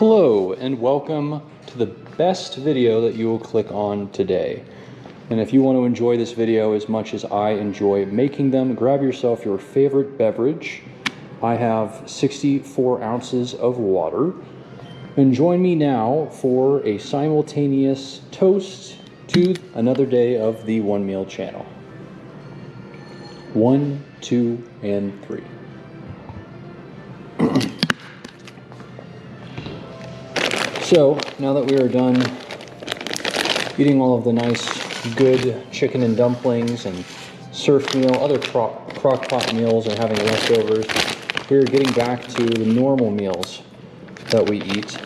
Hello and welcome to the best video that you will click on today. And if you want to enjoy this video as much as I enjoy making them, grab yourself your favorite beverage. I have 64 ounces of water. And join me now for a simultaneous toast to another day of the One Meal channel. 1, 2, and 3. So, now that we are done eating all of the nice, good chicken and dumplings and surf meal, other crock pot meals, and having leftovers, we're getting back to the normal meals that we eat.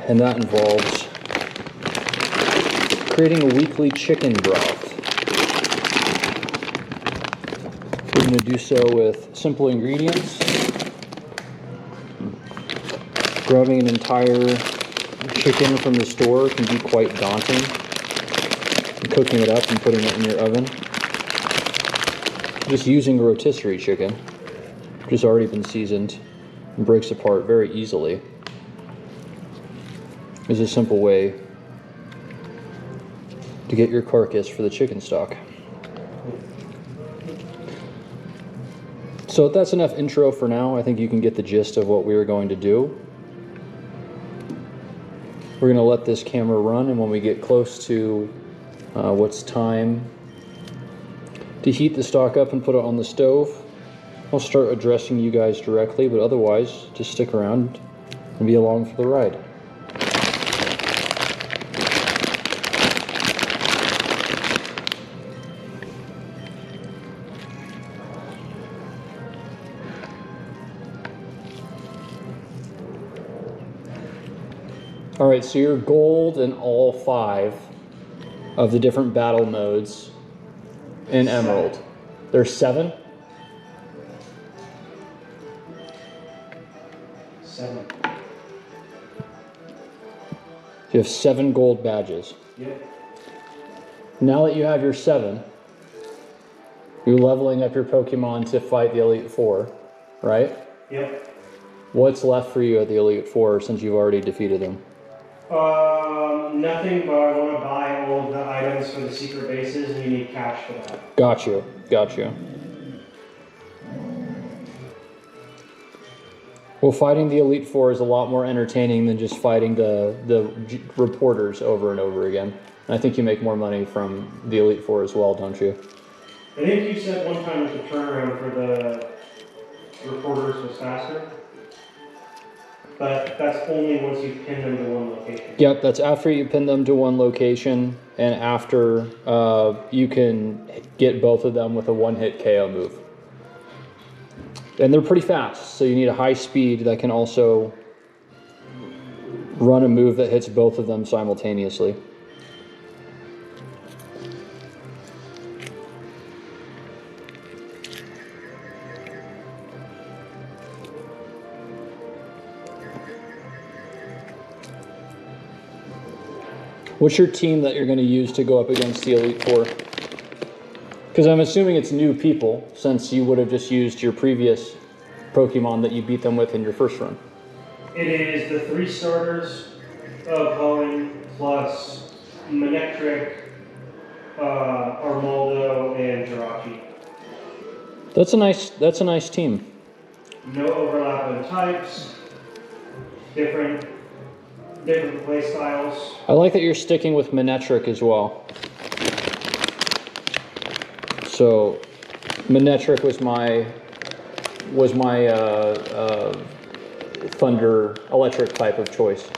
And that involves creating a weekly chicken broth. We're going to do so with simple ingredients. Grabbing an entire chicken from the store can be quite daunting. And cooking it up and putting it in your oven. Just using a rotisserie chicken, which has already been seasoned and breaks apart very easily, is a simple way to get your carcass for the chicken stock. So that's enough intro for now. I think you can get the gist of what we're going to do. We're going to let this camera run, and when we get close to what's time to heat the stock up and put it on the stove, I'll start addressing you guys directly, but otherwise, just stick around and be along for the ride. Alright, so you're gold in all 5 of the different battle modes in Emerald. There's 7? 7. You have 7 gold badges. Yep. Now that you have your 7, you're leveling up your Pokemon to fight the Elite Four, right? Yep. What's left for you at the Elite Four since you've already defeated them? Nothing, but I want to buy all of the items for the secret bases, and you need cash for that. Got you. Well, fighting the Elite Four is a lot more entertaining than just fighting the reporters over and over again. And I think you make more money from the Elite Four as well, don't you? I think you said one time the turnaround for the reporters was faster. But that's only once you pin them to one location. Yep, that's after you pin them to one location, and after you can get both of them with a one-hit KO move. And they're pretty fast, so you need a high speed that can also run a move that hits both of them simultaneously. What's your team that you're going to use to go up against the Elite Four? Because I'm assuming it's new people, since you would have just used your previous Pokemon that you beat them with in your first run. It is the 3 starters of Hoenn plus Manectric, Armaldo, and Jirachi. That's a nice team. No overlap in types. Different play styles. I like that you're sticking with Manectric as well. So, Manectric was my thunder electric type of choice.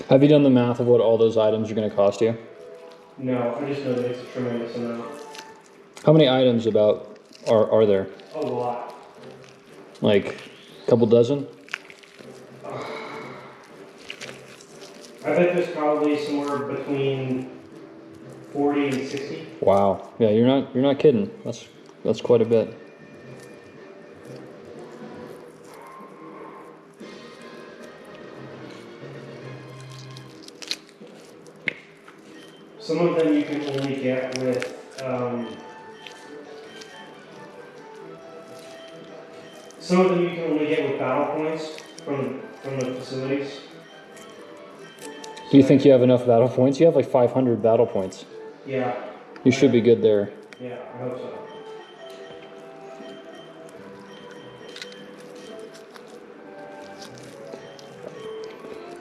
Have you done the math of what all those items are going to cost you? No, I just know that it's a tremendous amount. How many items about are there? A lot. Like a couple dozen? I bet there's probably somewhere between 40 and 60. Wow. Yeah, you're not kidding. That's quite a bit. Some of them you can only get with battle points from the facilities. Do you think you have enough battle points? You have like 500 battle points. Yeah. You should be good there. Yeah, I hope so.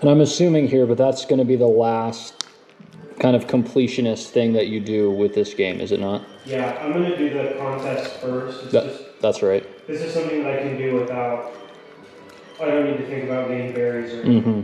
And I'm assuming here, but that's going to be the last kind of completionist thing that you do with this game, is it not? Yeah, I'm going to do the contest first. That's right. This is something that I can do without, I don't need to think about getting berries or Mm-hmm.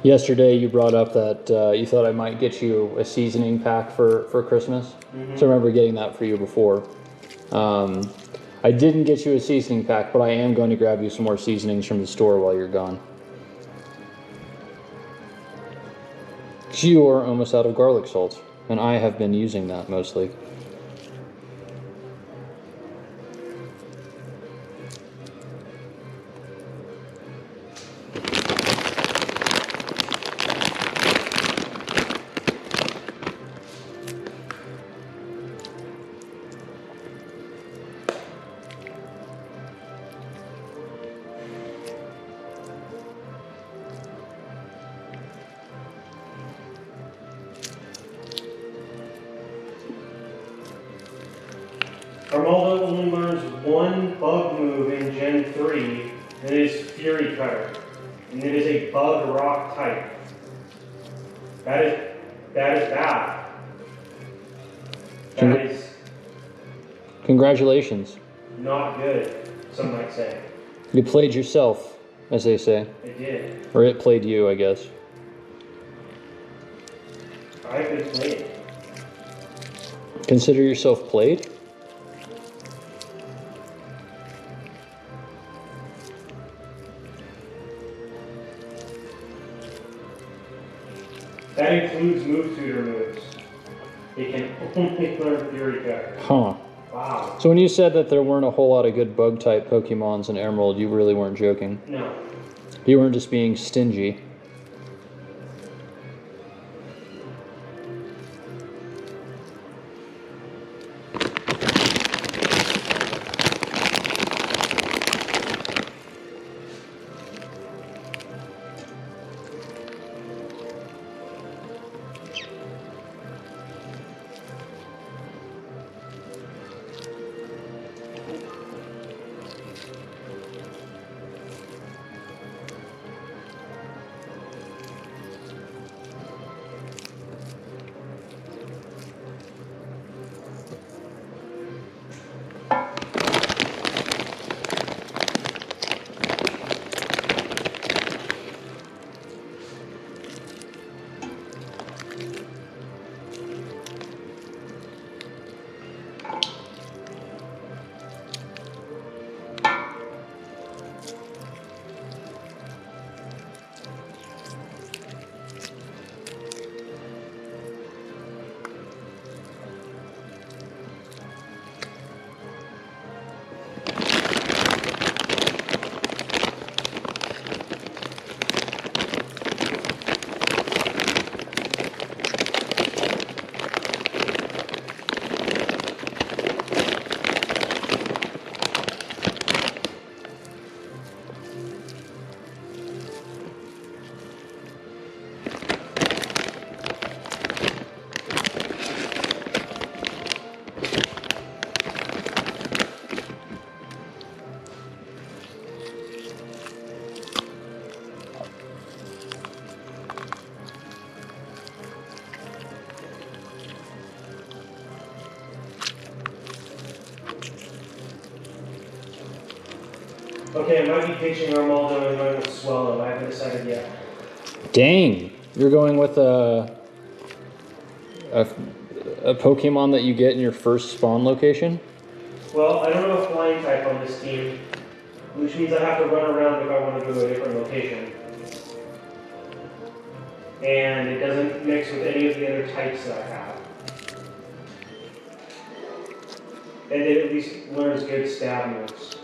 Yesterday you brought up that you thought I might get you a seasoning pack for Christmas. Mm-hmm. So I remember getting that for you before. I didn't get you a seasoning pack, but I am going to grab you some more seasonings from the store while you're gone. You are almost out of garlic salt, and I have been using that mostly. Armaldo only learns one bug move in Gen 3, and it is Fury Cutter. And it is a bug rock type. That is bad. That is Congratulations. not good, some might say. You played yourself, as they say. I did. Or it played you, I guess. I've been playing. Consider yourself played? That includes move tutor moves. It can only learn Fury Cutter. Huh. Wow. So when you said that there weren't a whole lot of good bug-type Pokemons in Emerald, you really weren't joking. No. You weren't just being stingy. Okay, I might be pitching Armaldo and going with Swallow. I haven't decided yet. Dang, you're going with a Pokemon that you get in your first spawn location? Well, I don't have a flying type on this team, which means I have to run around if I want to go to a different location. And it doesn't mix with any of the other types that I have. And it at least learns good stab moves.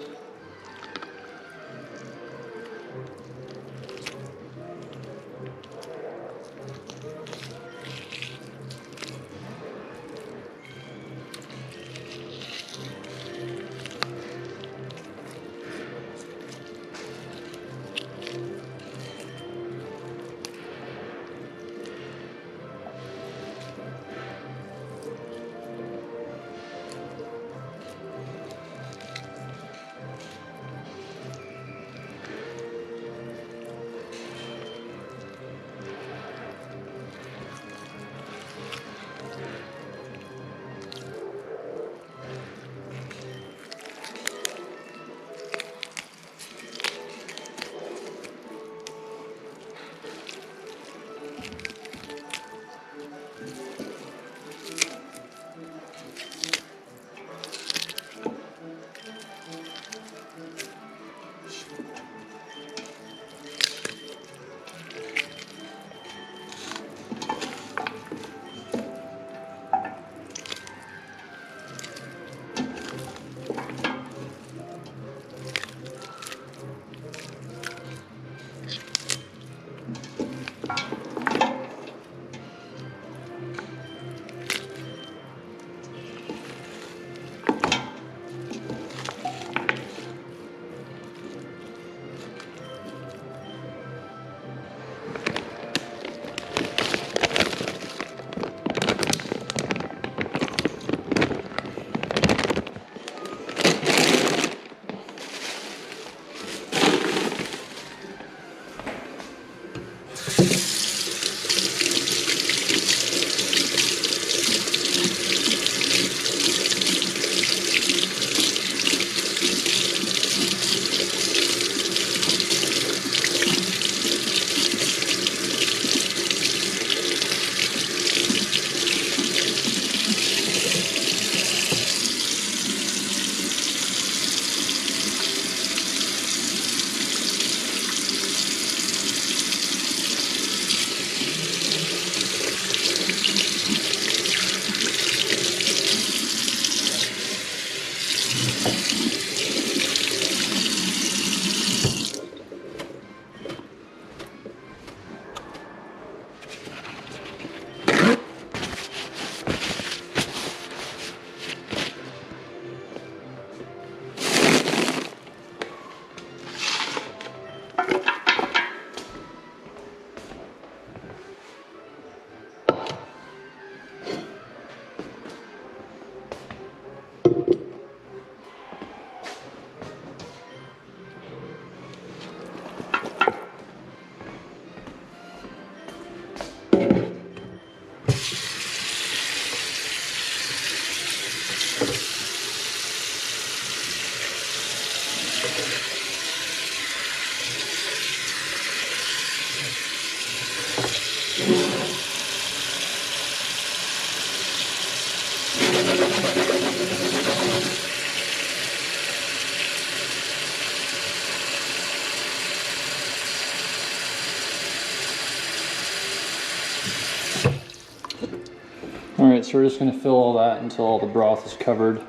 Alright, so we're just going to fill all that until all the broth is covered.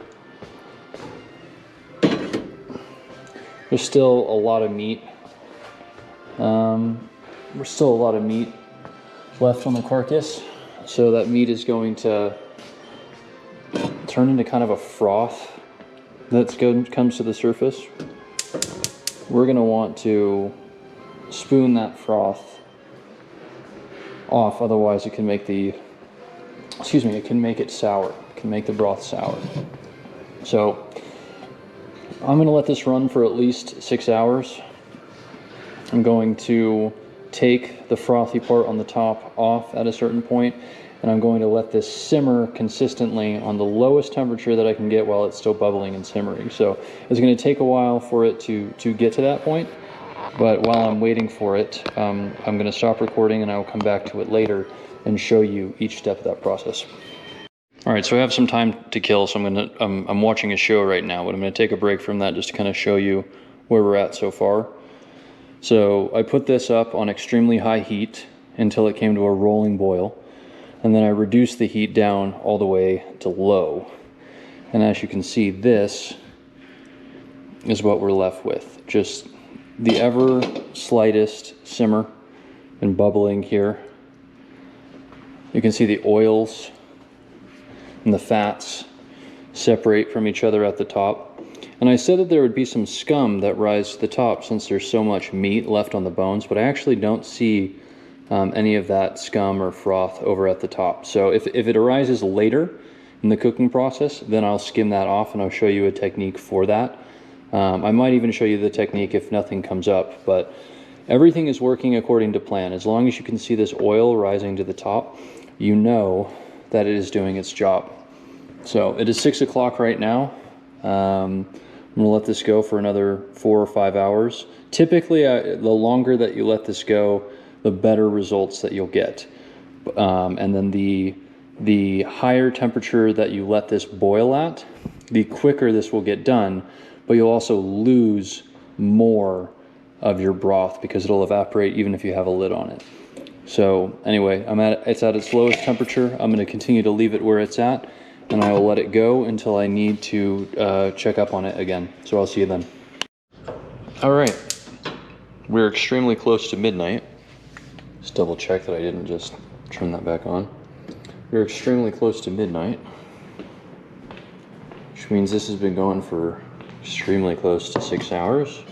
There's still a lot of meat. There's still a lot of meat left on the carcass, so that meat is going to turn into kind of a froth that comes to the surface. We're going to want to spoon that froth off, otherwise it can make it sour. It can make the broth sour. So I'm going to let this run for at least 6 hours. I'm going to take the frothy part on the top off at a certain point, and I'm going to let this simmer consistently on the lowest temperature that I can get while it's still bubbling and simmering. So it's going to take a while for it to get to that point, but while I'm waiting for it, I'm going to stop recording and I will come back to it later and show you each step of that process. All right, so I have some time to kill, so I'm watching a show right now, but I'm going to take a break from that just to kind of show you where we're at so far. So I put this up on extremely high heat until it came to a rolling boil, and then I reduced the heat down all the way to low. And as you can see, this is what we're left with. Just the ever slightest simmer and bubbling here. You can see the oils and the fats separate from each other at the top. And I said that there would be some scum that rise to the top since there's so much meat left on the bones, but I actually don't see any of that scum or froth over at the top. So if it arises later in the cooking process, then I'll skim that off and I'll show you a technique for that. I might even show you the technique if nothing comes up, but everything is working according to plan. As long as you can see this oil rising to the top, you know that it is doing its job. So it is 6 o'clock right now. I'm gonna let this go for another 4 or 5 hours. Typically, the longer that you let this go, the better results that you'll get. And then the higher temperature that you let this boil at, the quicker this will get done, but you'll also lose more of your broth because it'll evaporate even if you have a lid on it. So anyway, it's at its lowest temperature. I'm going to continue to leave it where it's at, and I will let it go until I need to check up on it again. So I'll see you then. All right, we're extremely close to midnight. Just double check that I didn't just turn that back on. We're extremely close to midnight, which means this has been going for extremely close to 6 hours.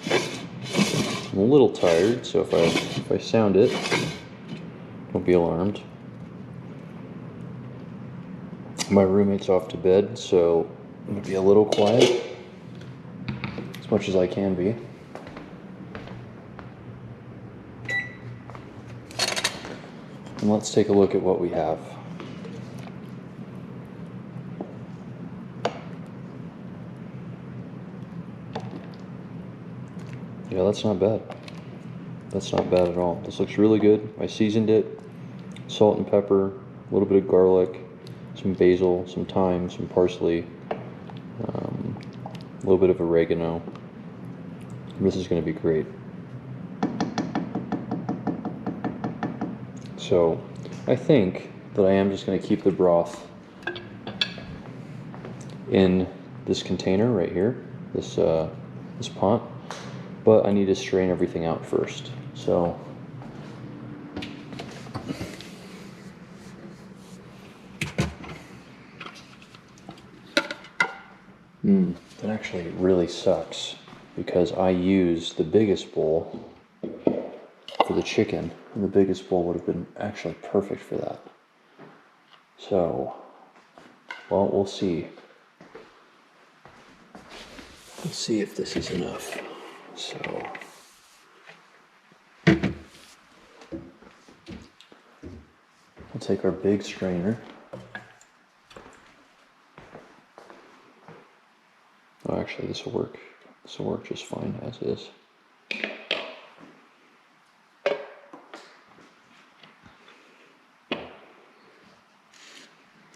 I'm a little tired, so if I sound it, don't be alarmed. My roommate's off to bed, so I'm gonna be a little quiet, as much as I can be. And let's take a look at what we have. Yeah, that's not bad. That's not bad at all. This looks really good. I seasoned it. Salt and pepper, a little bit of garlic, some basil, some thyme, some parsley, a little bit of oregano. This is going to be great. So I think that I am just going to keep the broth in this container right here, this pot, but I need to strain everything out first. So that actually really sucks because I used the biggest bowl for the chicken, and the biggest bowl would have been actually perfect for that. So, well, we'll see. Let's see if this is enough. So, we'll take our big strainer. Oh, actually, this will work. This will work just fine as is.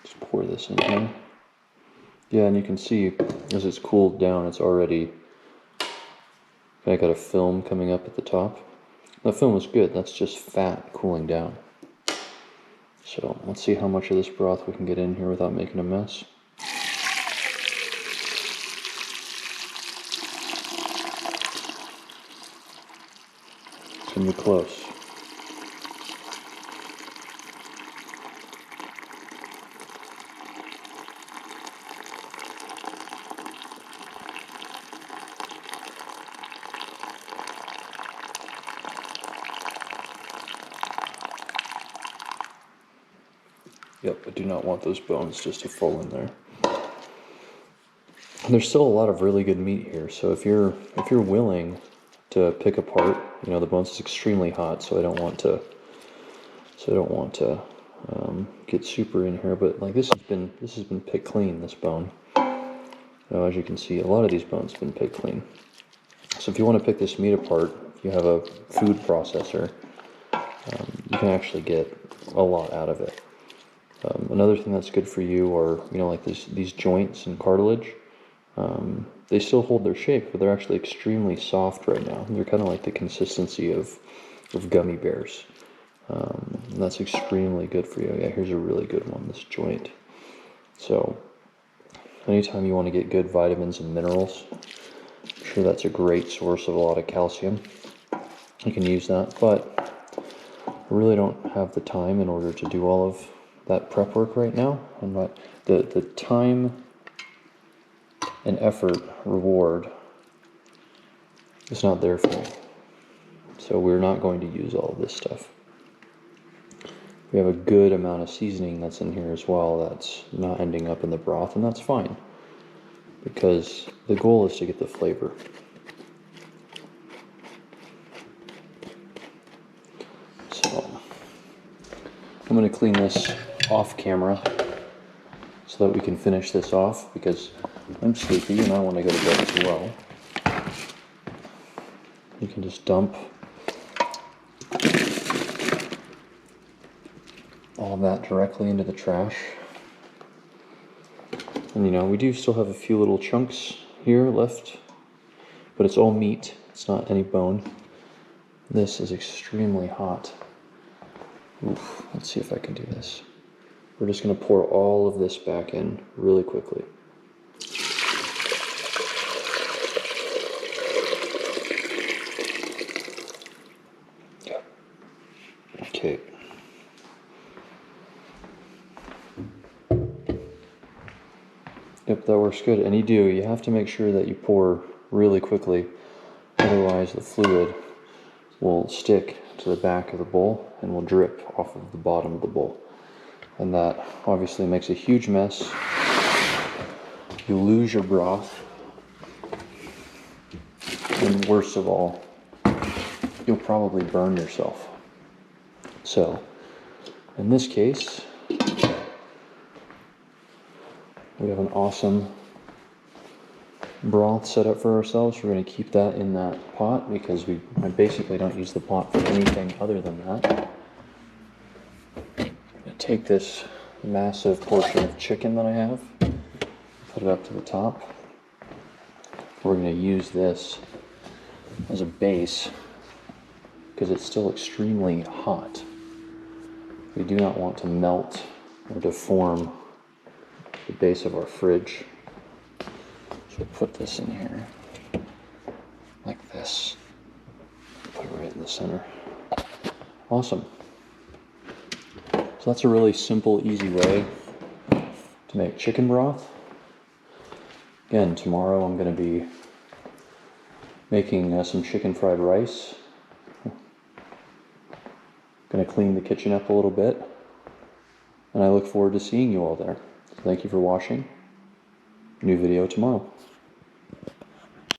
Just pour this in here. Yeah, and you can see as it's cooled down, it's already kind of got a film coming up at the top. That film is good. That's just fat cooling down. So let's see how much of this broth we can get in here without making a mess. It's gonna be close. Yep, I do not want those bones just to fall in there. And there's still a lot of really good meat here, so if you're willing to pick apart, you know, the bones is extremely hot, so I don't want to get super in here, but like this has been picked clean, this bone. Now, as you can see, a lot of these bones have been picked clean. So if you want to pick this meat apart, if you have a food processor, you can actually get a lot out of it. Another thing that's good for you are, like these joints and cartilage. They still hold their shape, but they're actually extremely soft right now. They're kind of like the consistency of gummy bears. And that's extremely good for you. Yeah, here's a really good one, this joint. So anytime you want to get good vitamins and minerals, I'm sure that's a great source of a lot of calcium. You can use that, but I really don't have the time in order to do all of that prep work right now. And the time and effort reward is not there for me. So we're not going to use all of this stuff. We have a good amount of seasoning that's in here as well that's not ending up in the broth, and that's fine, because the goal is to get the flavor. So I'm going to clean this off camera so that we can finish this off, because I'm sleepy and I want to go to bed as well. You can just dump all of that directly into the trash. And we do still have a few little chunks here left, but it's all meat, it's not any bone. This is extremely hot. Oof, let's see if I can do this. We're just going to pour all of this back in really quickly. Okay. Yep, that works good. And you have to make sure that you pour really quickly, otherwise the fluid will stick to the back of the bowl and will drip off of the bottom of the bowl. And that obviously makes a huge mess. You lose your broth. And worst of all, you'll probably burn yourself. So, in this case, we have an awesome broth set up for ourselves. We're going to keep that in that pot because I basically don't use the pot for anything other than that. I'm going to take this massive portion of chicken that I have, put it up to the top. We're going to use this as a base because it's still extremely hot. We do not want to melt or deform the base of our fridge. So put this in here like this. Put it right in the center. Awesome. So that's a really simple, easy way to make chicken broth. Again, tomorrow I'm going to be making some chicken fried rice. Going to clean the kitchen up a little bit. And I look forward to seeing you all there. Thank you for watching. New video tomorrow.